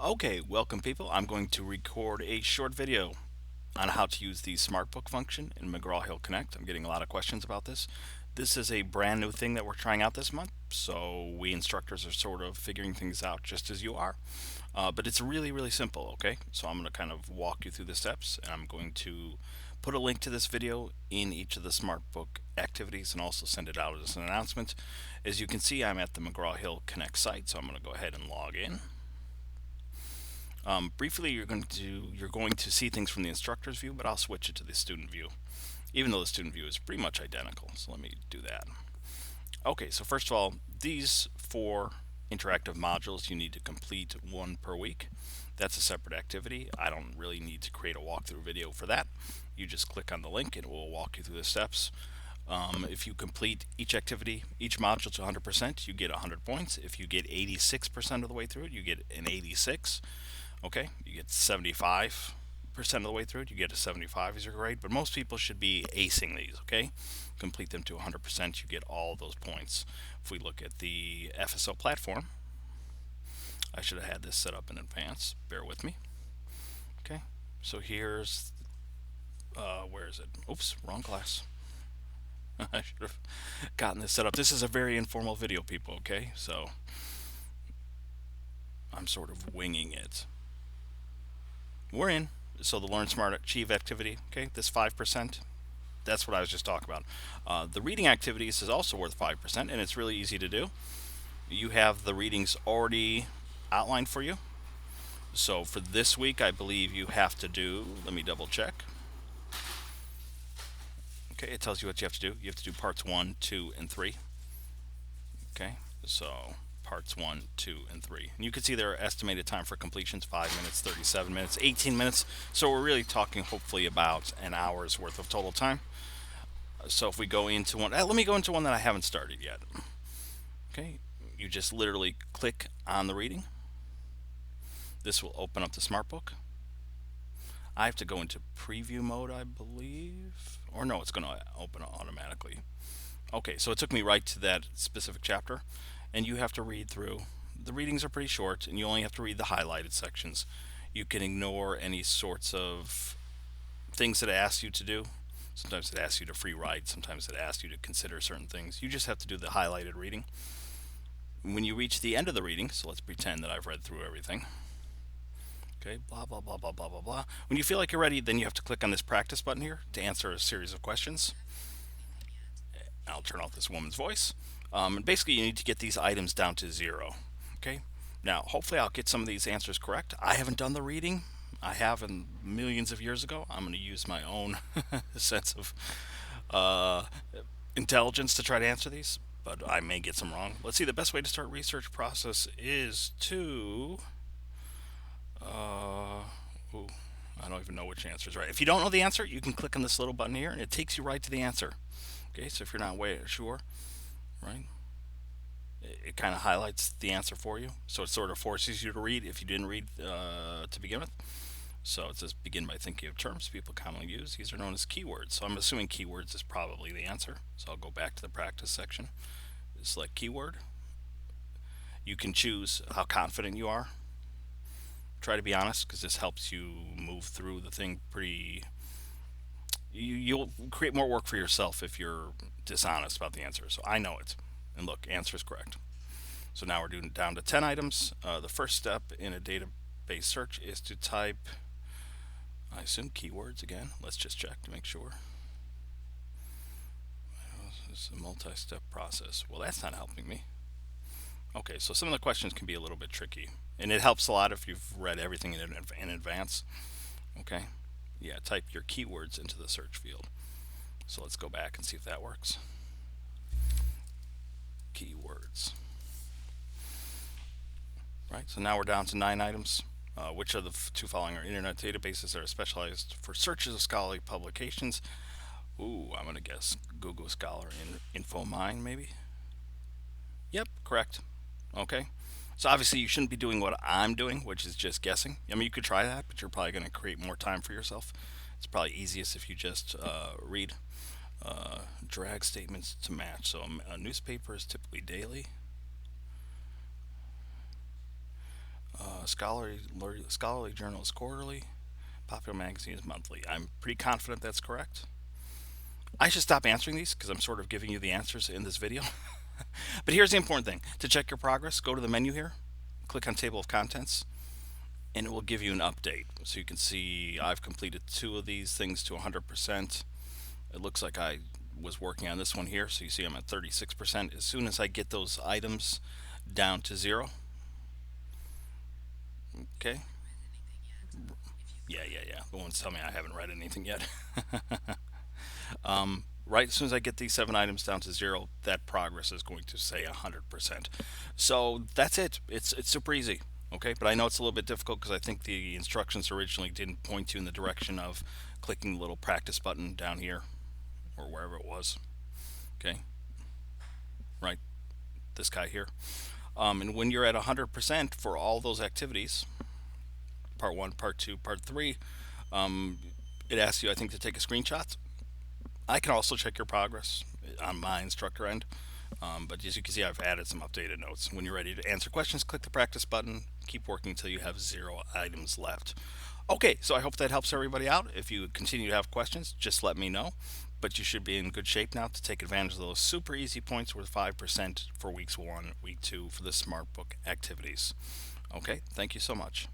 Okay, welcome people. I'm going to record a short video on how to use the SmartBook function in McGraw-Hill Connect. I'm getting a lot of questions about this. This is a brand new thing that we're trying out this month, so we instructors are sort of figuring things out just as you are. But it's really, really simple, okay? So I'm going to kind of walk you through the steps, and I'm going to put a link to this video in each of the SmartBook activities and also send it out as an announcement. As you can see, I'm at the McGraw-Hill Connect site, so I'm going to go ahead and log in. Briefly, you're going to see things from the instructor's view, but I'll switch it to the student view, even though the student view is pretty much identical. So let me do that. Okay, so first of all, these four interactive modules, you need to complete one per week. That's a separate activity. I don't really need to create a walkthrough video for that. You just click on the link and it will walk you through the steps. If you complete each activity, each module to 100%, you get 100 points. If you get 86% of the way through it, you get an 86. Okay, you get 75% of the way through it, you get a 75 as your grade, but most people should be acing these, okay? Complete them to 100%, you get all those points. If we look at the FSO platform, I should have had this set up in advance, bear with me. Okay, so here's, where is it? Oops, wrong class. I should have gotten this set up. This is a very informal video, people, okay? So I'm sort of winging it. We're in. So the Learn Smart Achieve activity, okay, this 5%, that's what I was just talking about. The reading activities is also worth 5%, and it's really easy to do. You have the readings already outlined for you. So for this week, I believe you have to do, let me double check. Okay, it tells you what you have to do. You have to do parts 1, 2, and 3. Okay, so parts 1, 2, and 3. And you can see their estimated time for completions 5 minutes, 37 minutes, 18 minutes. So we're really talking hopefully about an hour's worth of total time. So if we go into one, let me go into one that I haven't started yet. Okay, you just literally click on the reading. This will open up the SmartBook. I have to go into preview mode, I believe. Or no, it's going to open automatically. Okay, so it took me right to that specific chapter, and you have to read through. The readings are pretty short, and you only have to read the highlighted sections. You can ignore any sorts of things that it asks you to do. Sometimes it asks you to free write, sometimes it asks you to consider certain things. You just have to do the highlighted reading. When you reach the end of the reading, so let's pretend that I've read through everything. Okay, blah, blah, blah, blah, blah, blah, blah. When you feel like you're ready, then you have to click on this practice button here to answer a series of questions. I'll turn off this woman's voice. And basically, you need to get these items down to 0. Okay. Now, hopefully, I'll get some of these answers correct. I haven't done the reading. I have in millions of years ago. I'm going to use my own sense of intelligence to try to answer these, but I may get some wrong. Let's see. The best way to start research process is to. Ooh, I don't even know which answer is right. If you don't know the answer, you can click on this little button here, and it takes you right to the answer. Okay, so if you're not way sure, right, it kind of highlights the answer for you. So it sort of forces you to read if you didn't read to begin with. So it says begin by thinking of terms people commonly use. These are known as keywords. So I'm assuming keywords is probably the answer. So I'll go back to the practice section. Select keyword. You can choose how confident you are. Try to be honest, because this helps you move through the thing pretty. You'll create more work for yourself if you're dishonest about the answer. So I know it. And look, answer is correct. So now we're doing down to 10 items. The first step in a database search is to type, I assume, keywords again. Let's just check to make sure. It's a multi-step process. Well, that's not helping me. Okay, so some of the questions can be a little bit tricky. And it helps a lot if you've read everything in advance. Okay, yeah, type your keywords into the search field. So let's go back and see if that works. Keywords. Right, so now we're down to 9 items. Which of the two following are internet databases that are specialized for searches of scholarly publications? Ooh, I'm going to guess Google Scholar and InfoMine, maybe? Yep, correct. Okay. So obviously you shouldn't be doing what I'm doing, which is just guessing. I mean, you could try that, but you're probably going to create more time for yourself. It's probably easiest if you just read drag statements to match. So a newspaper is typically daily. Scholarly journal is quarterly. Popular magazine is monthly. I'm pretty confident that's correct. I should stop answering these because I'm sort of giving you the answers in this video. But here's the important thing. To check your progress, go to the menu here, click on Table of Contents, and it will give you an update. So you can see I've completed two of these things to 100%. It looks like I was working on this one here, so you see I'm at 36%. As soon as I get those items down to zero, okay? Yeah. The ones tell me I haven't read anything yet. Right as soon as I get these seven items down to zero, that progress is going to say 100%. So that's it. It's super easy. Okay, but I know it's a little bit difficult because I think the instructions originally didn't point you in the direction of clicking the little practice button down here or wherever it was. Okay, right, this guy here. And when you're at 100% for all those activities, part one, part two, part three, um, it asks you, I think, to take a screenshot. I can also check your progress on my instructor end. But as you can see, I've added some updated notes. When you're ready to answer questions, click the practice button. Keep working until you have zero items left. Okay, so I hope that helps everybody out. If you continue to have questions, just let me know. But you should be in good shape now to take advantage of those super easy points worth 5% for weeks 1, week 2 for the SmartBook activities. Okay, thank you so much.